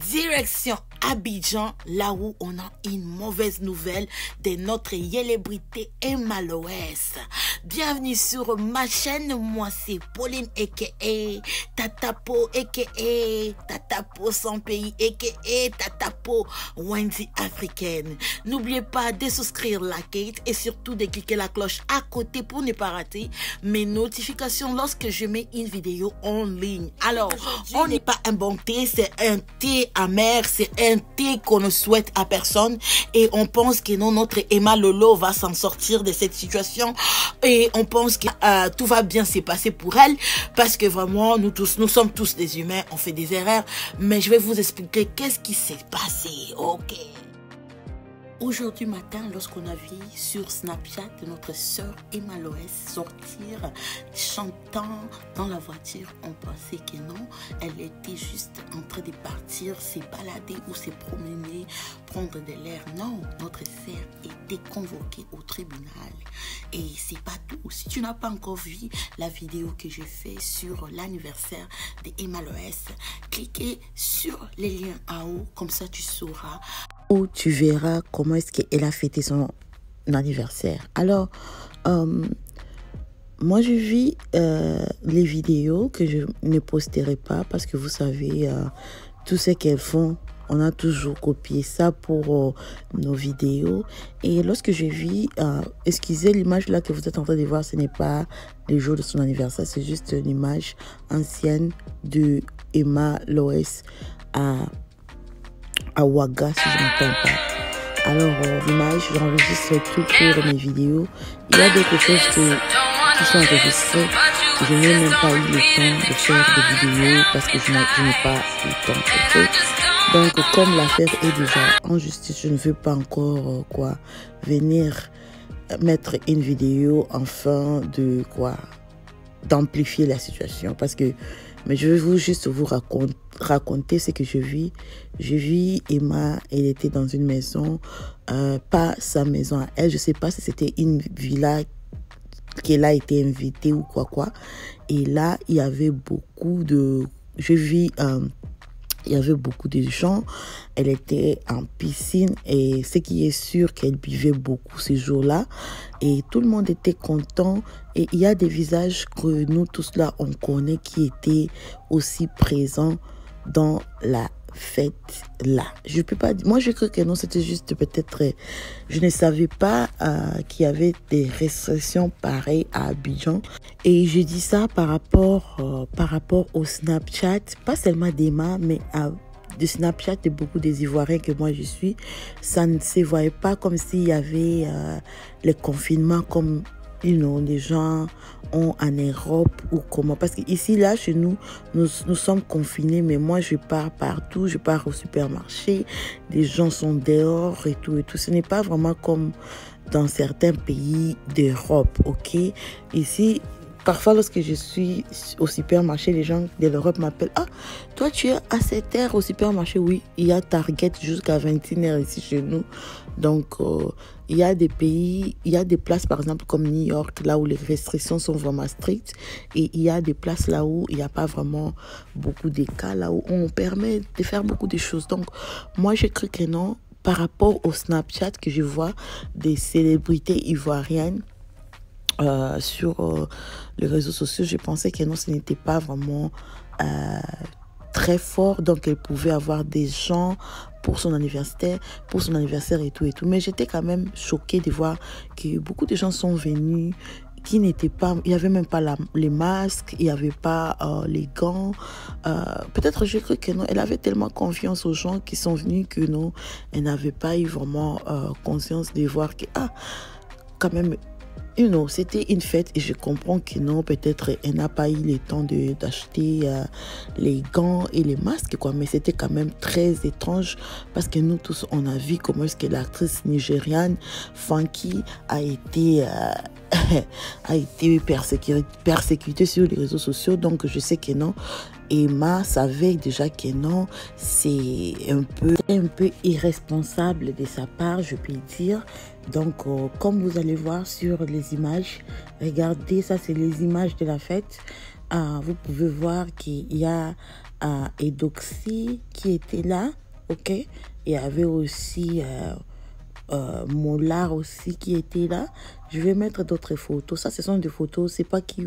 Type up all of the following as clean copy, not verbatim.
Direction Abidjan, là où on a une mauvaise nouvelle de notre célébrité Emma Loès. Bienvenue sur ma chaîne, moi c'est Pauline aka Tatapo aka Tatapo sans pays aka Tatapo Wendy africaine. N'oubliez pas de souscrire la Kate et surtout de cliquer la cloche à côté pour ne pas rater mes notifications lorsque je mets une vidéo en ligne. Alors, on n'est pas un bon thé, c'est un thé amer, c'est un thé qu'on ne souhaite à personne et on pense que non, notre Emma Lolo va s'en sortir de cette situation et on pense que tout va bien se passer pour elle parce que vraiment nous sommes tous des humains, on fait des erreurs, mais je vais vous expliquer qu'est-ce qui s'est passé. Ok. Aujourd'hui matin, lorsqu'on a vu sur Snapchat notre sœur Emma Loès sortir chantant dans la voiture, on pensait que non, elle était juste en train de partir, se balader ou se promener, prendre de l'air. Non, notre sœur était convoquée au tribunal. Et c'est pas tout. Si tu n'as pas encore vu la vidéo que j'ai fait sur l'anniversaire de Emma Loès, cliquez sur les liens en haut, comme ça tu sauras où tu verras comment est-ce qu'elle a fêté son anniversaire. Alors, moi je vis les vidéos que je ne posterai pas parce que vous savez, tout ce qu'elles font, on a toujours copié ça pour nos vidéos. Et lorsque je vis, excusez l'image là que vous êtes en train de voir, ce n'est pas le jour de son anniversaire, c'est juste une image ancienne de Emma Loès à Ouaga, si je ne me trompe pas. Alors, l'image, j'enregistre tout pour mes vidéos. Il y a d'autres choses qui sont enregistrées. Je n'ai même pas eu le temps de faire des vidéos parce que je n'ai pas eu le temps. Okay? Donc, comme l'affaire est déjà en justice, je ne veux pas encore venir mettre une vidéo afin de d'amplifier la situation parce que mais je vais juste vous raconter ce que je vis. Je vis Emma, elle était dans une maison, pas sa maison à elle. Je ne sais pas si c'était une villa qu'elle a été invitée ou quoi. Et là, il y avait beaucoup de... il y avait beaucoup de gens. Elle était en piscine et ce qui est sûr qu'elle buvait beaucoup ces jours-là. Et tout le monde était content. Et il y a des visages que nous tous là, on connaît qui étaient aussi présents dans la fête là. Je peux pas dire. Moi, je crois que non, c'était juste peut-être... Je ne savais pas qu'il y avait des restrictions pareilles à Abidjan. Et je dis ça par rapport au Snapchat, pas seulement d'Emma, mais de Snapchat de beaucoup des Ivoiriens que moi je suis. Ça ne se voyait pas comme s'il y avait les confinements comme les gens ont en Europe ou comment. Parce qu'ici, là, chez nous, nous sommes confinés, mais moi, je pars partout. Je pars au supermarché. Les gens sont dehors et tout. Ce n'est pas vraiment comme dans certains pays d'Europe, ok? Ici, parfois, lorsque je suis au supermarché, les gens de l'Europe m'appellent. Ah, toi, tu es à 7 heures au supermarché? Oui, il y a Target jusqu'à 21 heures ici chez nous. Donc, il y a des pays, il y a des places, par exemple, comme New York, là où les restrictions sont vraiment strictes. Et il y a des places là où il n'y a pas vraiment beaucoup de cas, là où on permet de faire beaucoup de choses. Donc, moi, je crois que non, par rapport au Snapchat que je vois des célébrités ivoiriennes, sur les réseaux sociaux, je pensais que non, ce n'était pas vraiment très fort, donc elle pouvait avoir des gens pour son anniversaire et tout. Mais j'étais quand même choquée de voir que beaucoup de gens sont venus qui n'étaient pas, il n'y avait même pas les masques, il n'y avait pas les gants. Peut-être je crois que non, elle avait tellement confiance aux gens qui sont venus que non, elle n'avait pas eu vraiment conscience de voir que quand même, c'était une fête et je comprends que non, peut-être elle n'a pas eu le temps d'acheter les gants et les masques, mais c'était quand même très étrange parce que nous tous, on a vu comment est-ce que l'actrice nigériane Funky a été persécutée sur les réseaux sociaux. Donc je sais que non, Emma savait déjà que non, c'est un peu irresponsable de sa part, je peux dire. Donc, comme vous allez voir sur les images, regardez, ça c'est les images de la fête. Vous pouvez voir qu'il y a Edoxy qui était là, ok. Il y avait aussi Molar aussi qui était là. Je vais mettre d'autres photos. Ça, ce sont des photos.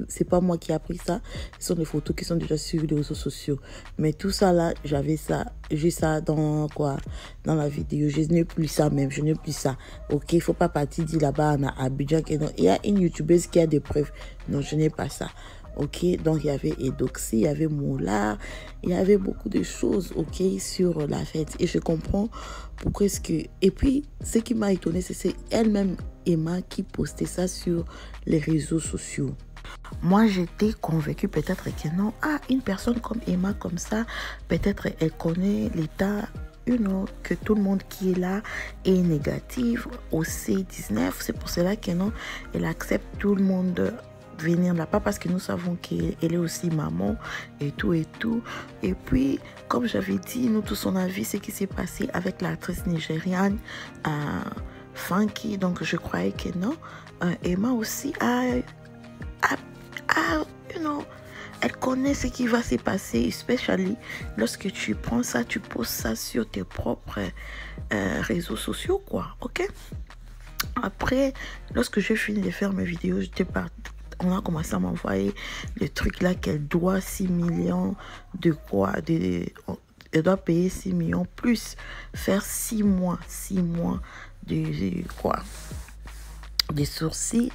C'est pas moi qui a pris ça. Ce sont des photos qui sont déjà sur les réseaux sociaux. Mais tout ça là, j'avais ça. J'ai ça dans quoi? Dans la vidéo. Je n'ai plus ça même. Je n'ai plus ça. Ok, il faut pas partir dire là-bas à Abidjan. Il y a une youtubeuse qui a des preuves. Non, je n'ai pas ça. Ok, donc il y avait Edoxy, il y avait Molar, il y avait beaucoup de choses, ok, sur la fête. Et je comprends pourquoi est-ce que... Et puis, ce qui m'a étonné, c'est elle-même, Emma, qui postait ça sur les réseaux sociaux. Moi, j'étais convaincue peut-être que non. Ah, une personne comme Emma, comme ça, peut-être elle connaît l'état... que tout le monde qui est là est négatif au C19. C'est pour cela que non, elle accepte tout le monde venir là-bas parce que nous savons qu'elle est aussi maman et tout et tout. Et puis, comme j'avais dit, nous tous on a vu ce qui s'est passé avec l'actrice nigériane Funky. Donc, je croyais que non. Emma aussi elle connaît ce qui va se passer, especially lorsque tu prends ça, tu poses ça sur tes propres réseaux sociaux, quoi, ok? Après, lorsque j'ai fini de faire mes vidéos, on a commencé à m'envoyer le truc là qu'elle doit 6 millions de quoi, elle doit payer 6 millions plus faire 6 mois de quoi, des sourcils.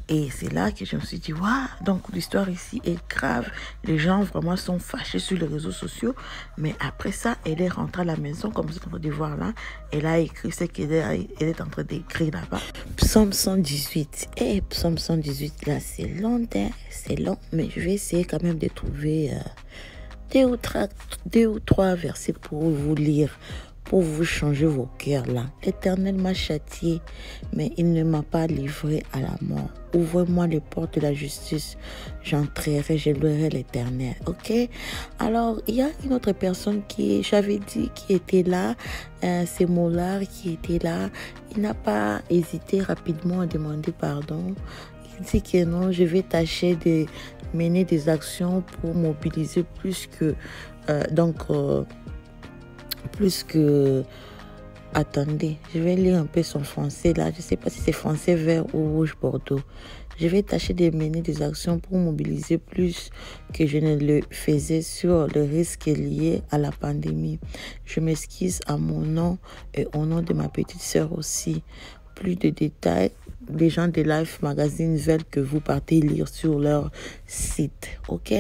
Et c'est là que je me suis dit waouh, donc l'histoire ici est grave. Les gens vraiment sont fâchés sur les réseaux sociaux. Mais après ça, elle est rentrée à la maison, comme vous êtes en train de voir là. Elle a écrit ce qu'elle est en train d'écrire là-bas. Psaume 118. Et Psaume 118 là, c'est long, c'est long, mais je vais essayer quand même de trouver deux ou trois versets pour vous lire, pour vous changer vos cœurs là. L'Éternel m'a châtié, mais il ne m'a pas livré à la mort. Ouvre-moi les portes de la justice, j'entrerai, je louerai l'Éternel. Ok? Alors, il y a une autre personne qui, j'avais dit, qui était là, c'est Molar qui était là. Il n'a pas hésité rapidement à demander pardon. Il dit que non, je vais tâcher de mener des actions pour mobiliser plus que... plus que... Attendez, je vais lire un peu son français là. Je ne sais pas si c'est français vert ou rouge bordeaux. Je vais tâcher de mener des actions pour mobiliser plus que je ne le faisais sur le risque lié à la pandémie. Je m'excuse à mon nom et au nom de ma petite sœur aussi. Plus de détails, les gens de Life Magazine veulent que vous partez lire sur leur site. Ok?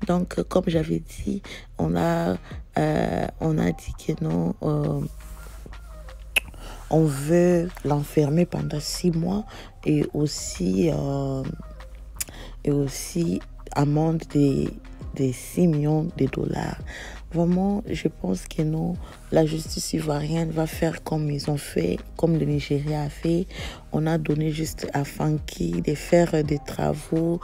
Donc, comme j'avais dit, on a dit que non... on veut l'enfermer pendant 6 mois et aussi amende de 6 millions de dollars. Vraiment, je pense que non, la justice ivoirienne va faire comme ils ont fait, comme le Nigeria a fait. On a donné juste à Funky de faire des travaux,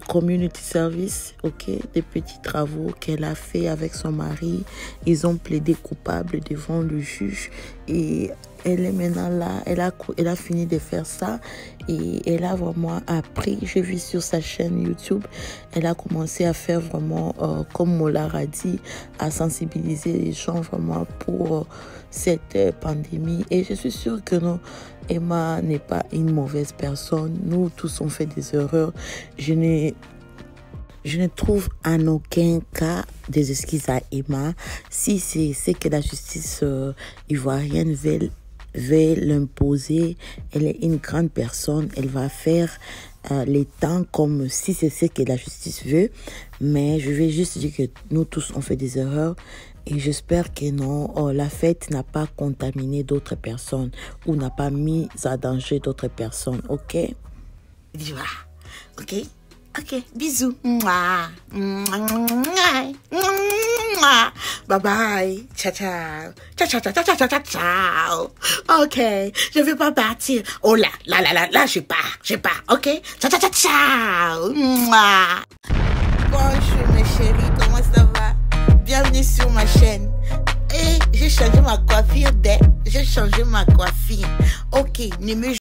community service, ok, des petits travaux qu'elle a fait avec son mari. Ils ont plaidé coupable devant le juge et elle est maintenant là, elle a fini de faire ça et elle a vraiment appris. J'ai vu sur sa chaîne YouTube, elle a commencé à faire vraiment, comme Molar a dit, à sensibiliser les gens vraiment pour cette pandémie. Et je suis sûre que non, Emma n'est pas une mauvaise personne. Nous tous on fait des erreurs. Je ne trouve en aucun cas des excuses à Emma. Si c'est ce que la justice ivoirienne veut l'imposer, elle est une grande personne. Elle va faire les temps comme si c'est ce que la justice veut. Mais je vais juste dire que nous tous on fait des erreurs. Et j'espère que non, la fête n'a pas contaminé d'autres personnes ou n'a pas mis en danger d'autres personnes, ok? Ok? Ok, bisous. Bye bye. Ciao, ciao. Ciao, ciao, ciao, ciao, ciao, ciao, ciao. Ok, je vais pas partir. Oh là, là, je pars, ok? Ciao, ciao, ciao, ciao. Bonjour mes chéris, comment ça va? Bienvenue sur ma chaîne. Et j'ai changé ma coiffure Ok, ne me